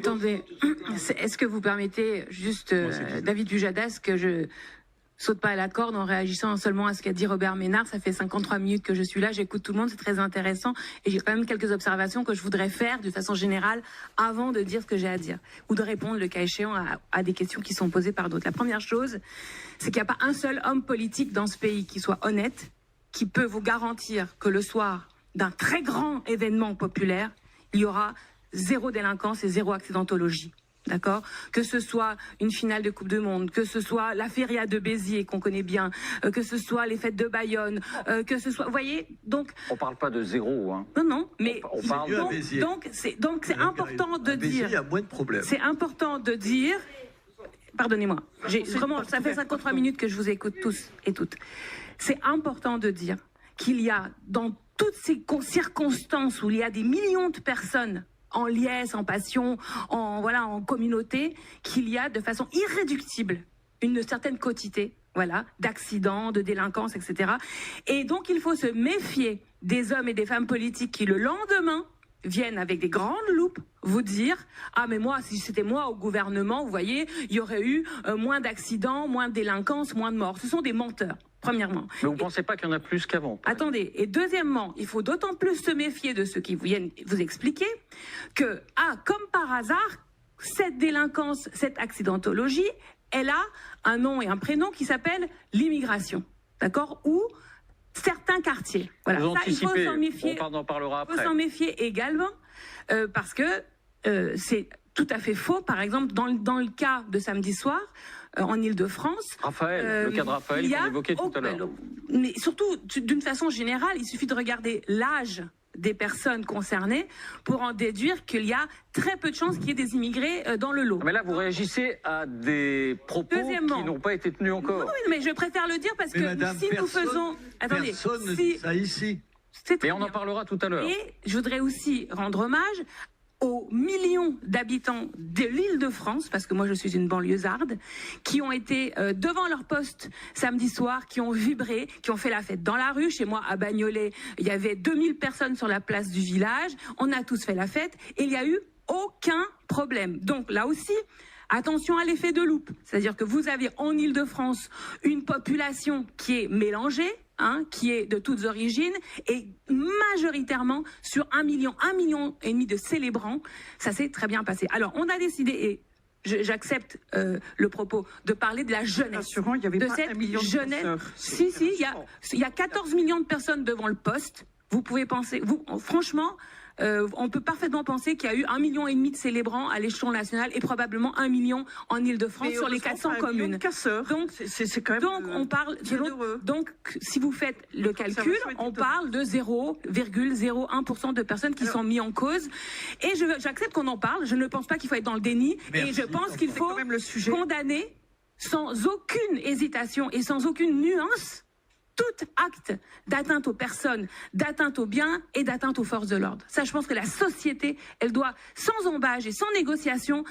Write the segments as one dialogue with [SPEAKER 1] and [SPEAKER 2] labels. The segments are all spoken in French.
[SPEAKER 1] Attendez, est-ce que vous permettez juste, David Pujadas, que je saute pas à la corde en réagissant seulement à ce qu'a dit Robert Ménard? Ça fait 53 minutes que je suis là, j'écoute tout le monde, c'est très intéressant. Et j'ai quand même quelques observations que je voudrais faire de façon générale avant de dire ce que j'ai à dire. Ou de répondre, le cas échéant, à des questions qui sont posées par d'autres. La première chose, c'est qu'il n'y a pas un seul homme politique dans ce pays qui soit honnête, qui peut vous garantir que le soir d'un très grand événement populaire, il y aura zéro délinquance et zéro accidentologie. D'accord? Que ce soit une finale de Coupe du Monde, que ce soit la feria de Béziers qu'on connaît bien, que ce soit les fêtes de Bayonne, que ce soit, vous voyez, donc
[SPEAKER 2] on parle pas de zéro, hein.
[SPEAKER 1] Non, mais
[SPEAKER 2] on parle
[SPEAKER 1] donc c'est important de dire.
[SPEAKER 3] Il y a moins de problèmes.
[SPEAKER 1] C'est important de dire. Pardonnez-moi, vraiment, ça fait 53 minutes que je vous écoute tous et toutes. C'est important de dire qu'il y a dans toutes ces circonstances où il y a des millions de personnes en liesse, en passion, en communauté, qu'il y a de façon irréductible une certaine quotité, d'accidents, de délinquance, etc. Et donc il faut se méfier des hommes et des femmes politiques qui le lendemain viennent avec des grandes loupes vous dire « Ah mais moi, si c'était moi au gouvernement, vous voyez, il y aurait eu moins d'accidents, moins de délinquance, moins de morts. » Ce sont des menteurs. Premièrement.
[SPEAKER 2] Mais vous ne pensez pas qu'il y en a plus qu'avant?
[SPEAKER 1] Attendez. Et deuxièmement, il faut d'autant plus se méfier de ceux qui viennent vous expliquer que, comme par hasard, cette délinquance, cette accidentologie, elle a un nom et un prénom qui s'appelle l'immigration. D'accord? Ou certains quartiers. Voilà.
[SPEAKER 2] Vous
[SPEAKER 1] il faut s'en méfier.
[SPEAKER 2] On en parlera après.
[SPEAKER 1] Il faut s'en méfier également parce que c'est tout à fait faux. Par exemple, dans le cas de samedi soir, en Ile-de-France.
[SPEAKER 2] Raphaël, le cas de Raphaël qu'on évoquait tout à l'heure.
[SPEAKER 1] Mais surtout, d'une façon générale, il suffit de regarder l'âge des personnes concernées pour en déduire qu'il y a très peu de chances qu'il y ait des immigrés dans le lot.
[SPEAKER 2] Mais là, vous réagissez à des propos qui n'ont pas été tenus encore.
[SPEAKER 1] Non, mais je préfère le dire parce que
[SPEAKER 3] madame,
[SPEAKER 1] si nous faisons... Attendez,
[SPEAKER 3] personne ne dit ça ici.
[SPEAKER 2] Mais on en parlera tout à l'heure.
[SPEAKER 1] Et je voudrais aussi rendre hommage aux millions d'habitants de l'Île-de-France, parce que moi je suis une banlieusarde, qui ont été devant leur poste samedi soir, qui ont vibré, qui ont fait la fête dans la rue. Chez moi, à Bagnolet, il y avait 2000 personnes sur la place du village. On a tous fait la fête et il n'y a eu aucun problème. Donc là aussi, attention à l'effet de loupe. C'est-à-dire que vous avez en Île-de-France une population qui est mélangée, qui est de toutes origines, et majoritairement sur 1,5 million de célébrants. Ça s'est très bien passé. Alors, on a décidé, et j'accepte le propos, de parler de la jeunesse.
[SPEAKER 4] Il y avait
[SPEAKER 1] de
[SPEAKER 4] pas
[SPEAKER 1] cette
[SPEAKER 4] 1 million de
[SPEAKER 1] jeunesse.
[SPEAKER 4] passeurs.
[SPEAKER 1] Si, il y a 14 millions de personnes devant le poste. Vous pouvez penser, franchement, on peut parfaitement penser qu'il y a eu 1,5 million de célébrants à l'échelon national et probablement 1 million en Île-de-France sur les 400 communes. Donc,
[SPEAKER 4] c'est quand même
[SPEAKER 1] donc on parle, donc si vous faites le calcul, on parle de 0,01% de personnes qui sont mises en cause. Et j'accepte qu'on en parle. Je ne pense pas qu'il faut être dans le déni.
[SPEAKER 3] Merci.
[SPEAKER 1] Et je pense qu'il faut
[SPEAKER 4] même le sujet.
[SPEAKER 1] condamner sans aucune hésitation et sans aucune nuance tout acte d'atteinte aux personnes, d'atteinte aux biens et d'atteinte aux forces de l'ordre. Ça, je pense que la société, elle doit, sans embâche et sans négociation,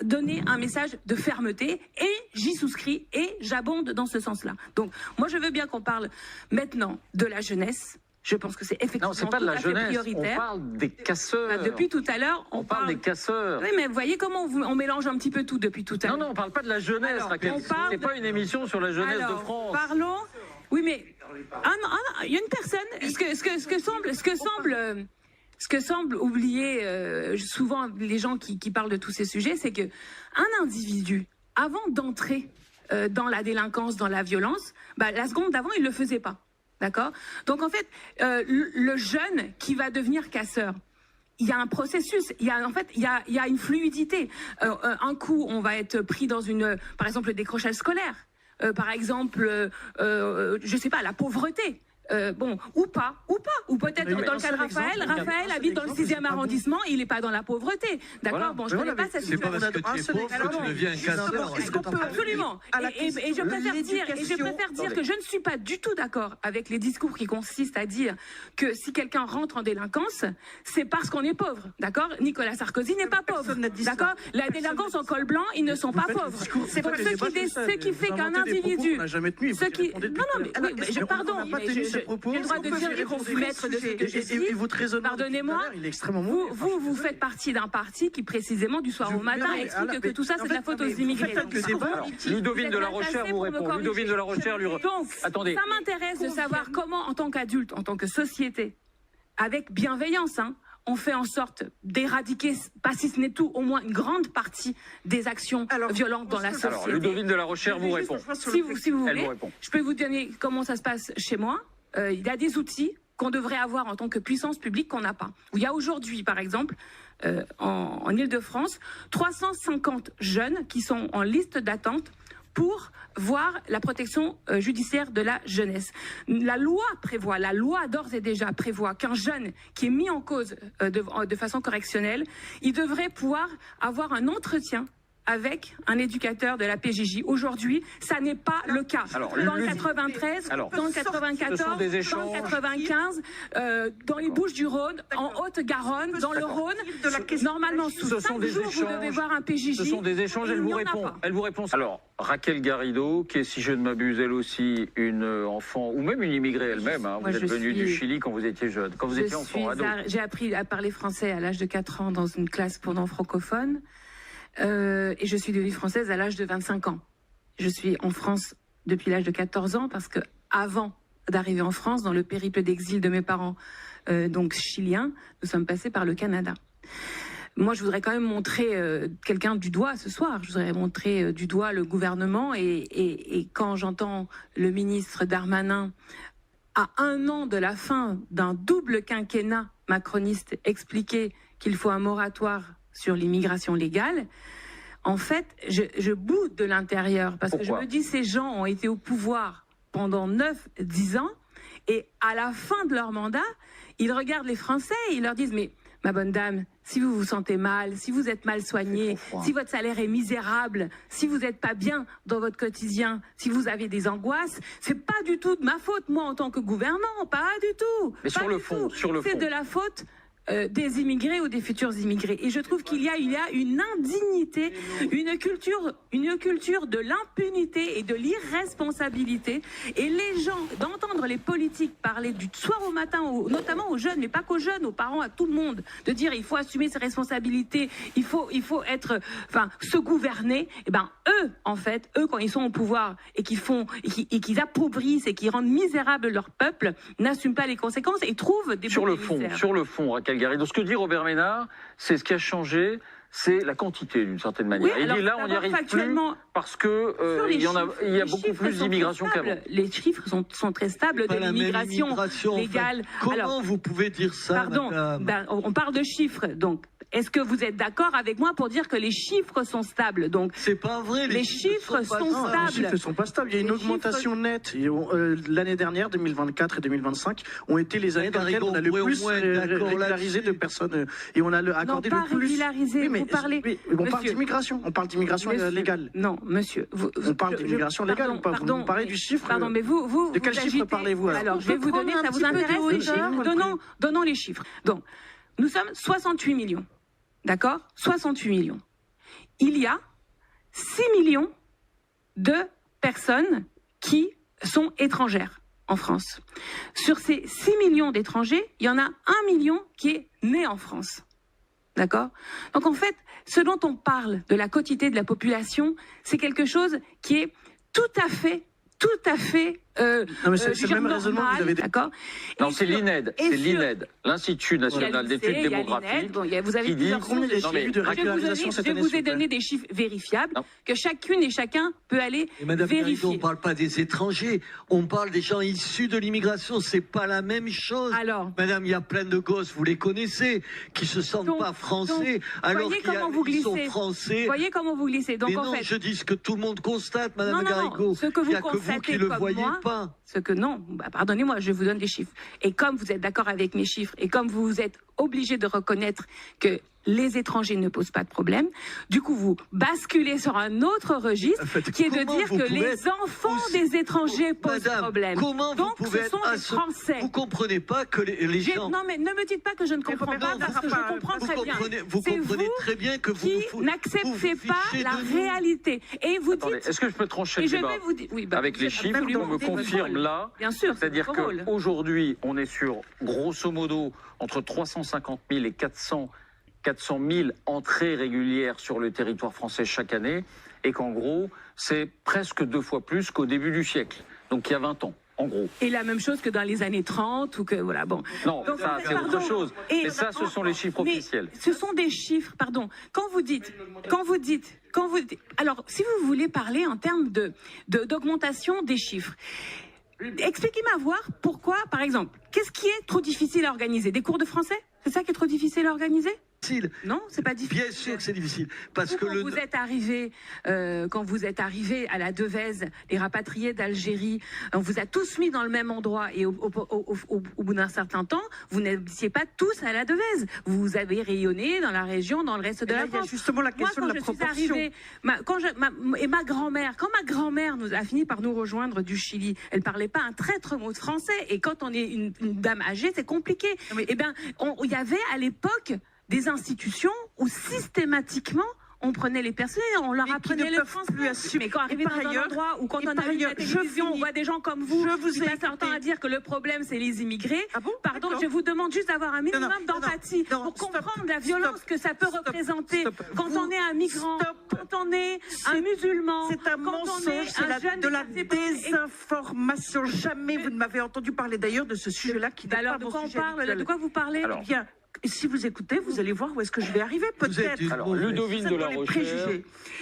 [SPEAKER 1] donner un message de fermeté. Et j'y souscris et j'abonde dans ce sens-là. Donc, moi, je veux bien qu'on parle maintenant de la jeunesse. Je pense que c'est effectivement
[SPEAKER 2] non, c'est pas de la jeunesse,
[SPEAKER 1] prioritaire.
[SPEAKER 2] on parle des casseurs.
[SPEAKER 1] Depuis tout à l'heure,
[SPEAKER 2] on parle des casseurs.
[SPEAKER 1] Oui, mais vous voyez comment on mélange un petit peu tout depuis tout à l'heure.
[SPEAKER 2] Non, on parle pas de la jeunesse, Raquel. C'est pas une émission sur la jeunesse de France.
[SPEAKER 1] Parlons... Oui, mais il y a une personne. Ce que semble oublier souvent les gens qui parlent de tous ces sujets, c'est que un individu, avant d'entrer dans la délinquance, dans la violence, la seconde d'avant, il le faisait pas. D'accord? Donc en fait, le jeune qui va devenir casseur, il y a un processus, il y a une fluidité. Un coup, on va être pris dans par exemple, le décrochage scolaire. Par exemple, je sais pas, la pauvreté. Ou peut-être dans le cas de Raphaël habite dans le 6e arrondissement et il n'est pas dans la pauvreté. D'accord?
[SPEAKER 2] Voilà.
[SPEAKER 1] Je ne connais pas cette situation.
[SPEAKER 3] C'est pas parce que tu es pauvre que tu deviens un casseur.
[SPEAKER 1] Absolument. Et je préfère dire que je ne suis pas du tout d'accord avec les discours qui consistent à dire que si quelqu'un rentre en délinquance, c'est parce qu'on est pauvre. D'accord? Nicolas Sarkozy n'est pas pauvre. D'accord? La délinquance en col blanc, ils ne sont pas pauvres. C'est ce qui fait qu'un individu... Non, mais pardon, j'ai le droit de dire et vous maître de ce que je dis.
[SPEAKER 4] Et votre raisonnement,
[SPEAKER 1] pardonnez-moi,
[SPEAKER 4] il est extrêmement mauvais.
[SPEAKER 1] vous faites partie d'un parti qui, précisément, du soir au matin, explique que tout ça, c'est de la faute aux immigrés.
[SPEAKER 2] Ludovine de la Rochère vous répond. Ludovine de la Rochère lui répond.
[SPEAKER 1] Donc,
[SPEAKER 2] attendez.
[SPEAKER 1] Ça m'intéresse de savoir comment, en tant qu'adulte, en tant que société, avec bienveillance, on fait en sorte d'éradiquer, pas si ce n'est tout, au moins une grande partie des actions violentes dans la société.
[SPEAKER 2] Alors, Ludovine de la Rochère vous répond.
[SPEAKER 1] Si vous voulez, je peux vous donner comment ça se passe chez moi. Il y a des outils qu'on devrait avoir en tant que puissance publique qu'on n'a pas. Il y a aujourd'hui, par exemple, en Île-de-France, 350 jeunes qui sont en liste d'attente pour voir la protection judiciaire de la jeunesse. La loi d'ores et déjà prévoit qu'un jeune qui est mis en cause de façon correctionnelle, il devrait pouvoir avoir un entretien avec un éducateur de la PJJ. Aujourd'hui, ça n'est pas le cas.
[SPEAKER 2] Alors,
[SPEAKER 1] dans le 93, dans le 94, dans le 95, dans les Bouches-du-Rhône, en Haute-Garonne, dans le Rhône, normalement, sous 5 jours, vous devez voir un PJJ.
[SPEAKER 2] Ce sont des échanges, elle vous répond. Elle vous répond. Alors, Raquel Garrido, qui est, si je ne m'abuse, elle aussi, une enfant, ou même une immigrée elle-même, vous êtes venue du Chili quand vous étiez jeune, quand vous étiez enfant, ado.
[SPEAKER 1] J'ai appris à parler français à l'âge de 4 ans dans une classe pour non-francophones. Et je suis devenue française à l'âge de 25 ans. Je suis en France depuis l'âge de 14 ans parce que avant d'arriver en France, dans le périple d'exil de mes parents, donc chiliens, nous sommes passés par le Canada. Moi, je voudrais quand même montrer quelqu'un du doigt ce soir. Je voudrais montrer du doigt le gouvernement et quand j'entends le ministre Darmanin, à 1 an de la fin d'un double quinquennat macroniste, expliquer qu'il faut un moratoire sur l'immigration légale, en fait, je boude de l'intérieur parce que je me dis ces gens ont été au pouvoir pendant 9-10 ans et à la fin de leur mandat, ils regardent les Français et ils leur disent mais ma bonne dame, si vous vous sentez mal, si vous êtes mal soigné, si votre salaire est misérable, si vous n'êtes pas bien dans votre quotidien, si vous avez des angoisses, c'est pas du tout de ma faute, moi, en tant que gouvernement, pas du tout.
[SPEAKER 2] Mais sur le fond,
[SPEAKER 1] c'est de la faute des immigrés ou des futurs immigrés. Et je trouve qu'il y a une indignité, une culture de l'impunité et de l'irresponsabilité. Et les gens, d'entendre les politiques parler du soir au matin, notamment aux jeunes, mais pas qu'aux jeunes, aux parents, à tout le monde, de dire il faut assumer ses responsabilités, il faut être, se gouverner. Et ben eux, en fait, quand ils sont au pouvoir et qu'ils appauvrissent et qu'ils rendent misérable leur peuple, n'assument pas les conséquences et trouvent des
[SPEAKER 2] sur le fond, Raquel Garrido, ce que dit Robert Ménard, c'est ce qui a changé, c'est la quantité d'une certaine manière.
[SPEAKER 1] Oui,
[SPEAKER 2] il dit là, on n'y arrive plus parce que il y a beaucoup plus d'immigration qu'avant.
[SPEAKER 1] Les chiffres sont très stables de l'immigration légale.
[SPEAKER 3] Comment vous pouvez dire ça,
[SPEAKER 1] pardon,
[SPEAKER 3] madame
[SPEAKER 1] on parle de chiffres, donc. Est-ce que vous êtes d'accord avec moi pour dire que les chiffres sont stables? Donc,
[SPEAKER 3] c'est pas vrai.
[SPEAKER 1] Les chiffres sont stables.
[SPEAKER 4] Les chiffres ne sont pas stables. Il y a une augmentation nette. L'année dernière, 2024 et 2025, ont été les années dans lesquelles on a le plus régularisé de personnes et on a accordé le plus.
[SPEAKER 1] Régularisé. Vous parlez.
[SPEAKER 4] On parle d'immigration. On parle d'immigration légale.
[SPEAKER 1] Non, monsieur.
[SPEAKER 4] On parle d'immigration légale. Vous parlez du chiffre.
[SPEAKER 1] Pardon, mais vous.
[SPEAKER 4] De quel chiffre parlez-vous?
[SPEAKER 1] Alors, je vais vous donner. Ça vous intéresse les chiffres? Donnons les chiffres. Donc, nous sommes 68 millions. D'accord? 68 millions. Il y a 6 millions de personnes qui sont étrangères en France. Sur ces 6 millions d'étrangers, il y en a 1 million qui est né en France. D'accord? Donc en fait, ce dont on parle de la quotité de la population, c'est quelque chose qui est tout à fait
[SPEAKER 4] non mais c'est le même raisonnement que vous avez.
[SPEAKER 1] D'accord.
[SPEAKER 2] Non, c'est l'INED, l'Institut national d'études démographiques,
[SPEAKER 1] vous avez
[SPEAKER 2] qui dit
[SPEAKER 4] de régularisation cette année.
[SPEAKER 1] Je vous ai donné des chiffres vérifiables que chacune et chacun peut aller vérifier.
[SPEAKER 3] On ne parle pas des étrangers, on parle des gens issus de l'immigration, c'est pas la même chose.
[SPEAKER 1] Alors,
[SPEAKER 3] madame, il y a plein de gosses, vous les connaissez, qui se sentent pas français, alors qu'ils sont français.
[SPEAKER 1] Voyez comment vous glissez. Donc
[SPEAKER 3] mais
[SPEAKER 1] en
[SPEAKER 3] non,
[SPEAKER 1] fait,
[SPEAKER 3] je dis ce que tout le monde constate, madame Garrigo.
[SPEAKER 1] Ce que vous constatez
[SPEAKER 3] qui le voyez pas.
[SPEAKER 1] Pardonnez-moi, je vous donne des chiffres. Et comme vous êtes d'accord avec mes chiffres, et comme vous êtes obligé de reconnaître que les étrangers ne posent pas de problème. Du coup, vous basculez sur un autre registre qui est de dire que les enfants des étrangers posent problème. Donc, ce sont des Français.
[SPEAKER 3] Vous comprenez pas que les gens...
[SPEAKER 1] Non, mais ne me dites pas que je ne comprends pas, parce que je comprends très bien.
[SPEAKER 3] Vous comprenez très bien que vous
[SPEAKER 1] n'acceptez pas la réalité. Et vous dites...
[SPEAKER 2] Est-ce que je peux trancher le débat avec les chiffres qu'on me confirme là?
[SPEAKER 1] Bien sûr.
[SPEAKER 2] C'est-à-dire qu'aujourd'hui, on est sur, grosso modo, entre 350 000 et 400 000 entrées régulières sur le territoire français chaque année, et qu'en gros, c'est presque 2 fois plus qu'au début du siècle, donc il y a 20 ans, en gros.
[SPEAKER 1] Et la même chose que dans les années 30, ou que, voilà, bon.
[SPEAKER 2] Non, donc, ça, c'est autre chose. Mais ça, ce sont les chiffres officiels.
[SPEAKER 1] Ce sont des chiffres, pardon. Quand vous dites, alors, si vous voulez parler en termes d'augmentation des chiffres, expliquez-moi voir pourquoi, par exemple, qu'est-ce qui est trop difficile à organiser? Des cours de français? C'est ça qui est trop difficile à organiser? Non, c'est pas difficile.
[SPEAKER 3] Bien sûr que c'est difficile, parce que
[SPEAKER 1] quand vous êtes arrivé à la Devèze, les rapatriés d'Algérie, on vous a tous mis dans le même endroit, et au bout d'un certain temps, vous n'étiez pas tous à la Devèze. Vous avez rayonné dans la région, dans le reste de la France.
[SPEAKER 5] Il y a justement la question de la proportion.
[SPEAKER 1] Ma grand-mère nous a fini par nous rejoindre du Chili, elle parlait pas un traître mot de français, et quand on est une dame âgée, c'est compliqué. Eh bien, il y avait à l'époque des institutions où systématiquement on prenait les personnes et on leur apprenait le français. Mais quand arrivé dans un endroit où quand on a la télévision, on voit des gens comme vous qui passent leur temps à dire que le problème c'est les immigrés. Pardon, je vous demande juste d'avoir un minimum d'empathie pour comprendre la violence que ça peut représenter quand on est un migrant, quand on est un musulman,
[SPEAKER 5] c'est un mensonge, c'est de la désinformation. Jamais vous ne m'avez entendu parler d'ailleurs de ce sujet-là qui n'est pas mon sujet habituel.
[SPEAKER 1] De quoi vous parlez?
[SPEAKER 5] Bien. Et si vous écoutez, vous allez voir où est-ce que je vais arriver, peut-être.
[SPEAKER 2] Alors, Ludovine de la Rochère.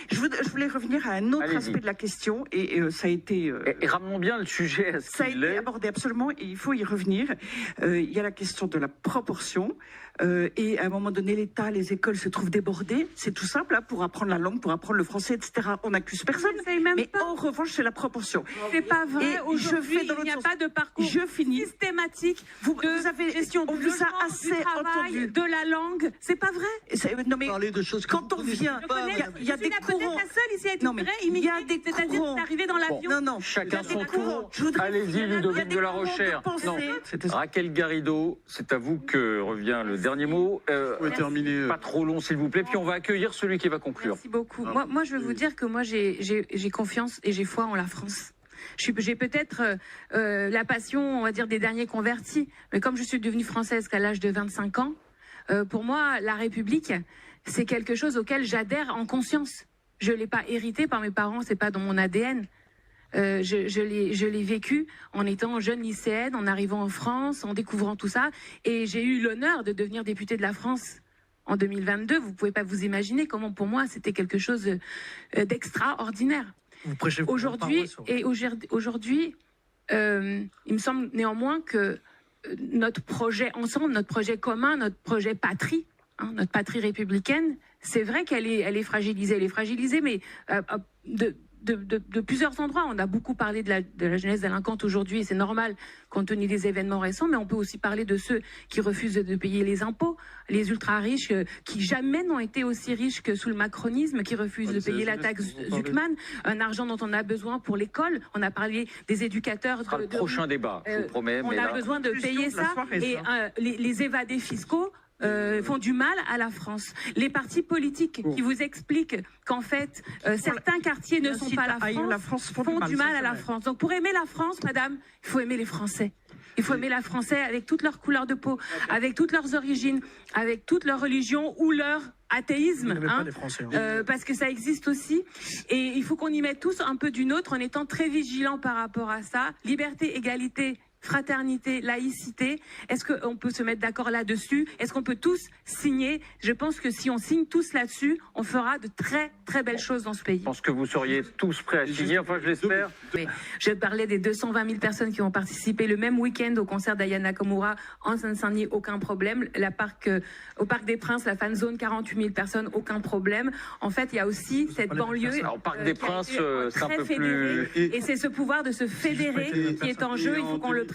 [SPEAKER 5] Je voulais revenir à un autre aspect de la question, et ça a été...
[SPEAKER 2] et ramenons bien le sujet à ce
[SPEAKER 5] ça a été abordé absolument, et il faut y revenir. Il y a la question de la proportion, et à un moment donné, l'État, les écoles se trouvent débordées. C'est tout simple, hein, pour apprendre la langue, pour apprendre le français, etc. On n'accuse personne, mais en revanche, c'est la proportion.
[SPEAKER 1] C'est pas vrai. Aujourd'hui, il n'y a pas de parcours systématique de
[SPEAKER 5] avez,
[SPEAKER 1] gestion
[SPEAKER 5] on
[SPEAKER 1] du
[SPEAKER 5] vous a
[SPEAKER 1] logement,
[SPEAKER 5] assez
[SPEAKER 1] du travail, de la langue. C'est pas vrai.
[SPEAKER 5] Non, mais
[SPEAKER 3] parler de choses
[SPEAKER 5] quand on vient, il y a des courants.
[SPEAKER 1] La seule ici à être immigrée, c'est-à-dire arriver dans l'avion.
[SPEAKER 5] Non,
[SPEAKER 2] chacun son tour. Allez-y, Ludovine de la Rochère. Non, Raquel Garrido, c'est à vous que revient le dernier mot. Pas trop long, s'il vous plaît. Puis on va accueillir celui qui va conclure.
[SPEAKER 1] Merci beaucoup. Moi, je vais vous dire que moi, j'ai confiance et j'ai foi en la France. J'ai peut-être la passion, on va dire, des derniers convertis. Mais comme je suis devenue française qu'à l'âge de 25 ans, pour moi, la République, c'est quelque chose auquel j'adhère en conscience. Je ne l'ai pas hérité par mes parents, c'est pas dans mon ADN. Je l'ai vécu en étant jeune lycéenne, en arrivant en France, en découvrant tout ça. Et j'ai eu l'honneur de devenir députée de la France en 2022. Vous ne pouvez pas vous imaginer comment, pour moi, c'était quelque chose d'extraordinaire. Aujourd'hui, il me semble néanmoins que notre projet ensemble, notre projet commun, notre projet patrie, notre patrie républicaine, c'est vrai qu'elle est fragilisée. Elle est fragilisée, mais de plusieurs endroits. On a beaucoup parlé de la jeunesse délinquante aujourd'hui, et c'est normal compte tenu des événements récents, mais on peut aussi parler de ceux qui refusent de payer les impôts, les ultra-riches qui jamais n'ont été aussi riches que sous le macronisme, qui refusent de payer la taxe Zuckman, un argent dont on a besoin pour l'école. On a parlé des éducateurs.
[SPEAKER 2] Prochain débat, je vous promets.
[SPEAKER 1] On a besoin de payer ça, et les évadés fiscaux font du mal à la France. Les partis politiques qui vous expliquent qu'en fait, certains quartiers ne sont pas la France font du mal à la France. Donc pour aimer la France, madame, il faut aimer les Français. Il faut aimer la Français avec toutes leurs couleurs de peau, avec toutes leurs origines, avec toute leur religion ou leur athéisme, parce que ça existe aussi. Et il faut qu'on y mette tous un peu du nôtre en étant très vigilants par rapport à ça. Liberté, égalité, fraternité, laïcité, est-ce qu'on peut se mettre d'accord là-dessus? Est-ce qu'on peut tous signer? Je pense que si on signe tous là-dessus, on fera de très très belles choses dans ce pays.
[SPEAKER 2] Je pense que vous seriez tous prêts à signer, enfin je l'espère.
[SPEAKER 1] Je parlais des 220 000 personnes qui ont participé le même week-end au concert d'Aya Nakamura en Seine-Saint-Denis, aucun problème. Au Parc des Princes, la fan zone, 48 000 personnes, aucun problème. En fait, il y a aussi cette banlieue.
[SPEAKER 2] Alors, au Parc des Princes, c'est un peu plus...
[SPEAKER 1] Et c'est ce pouvoir de se fédérer qui est en jeu, il faut qu'on le préserve.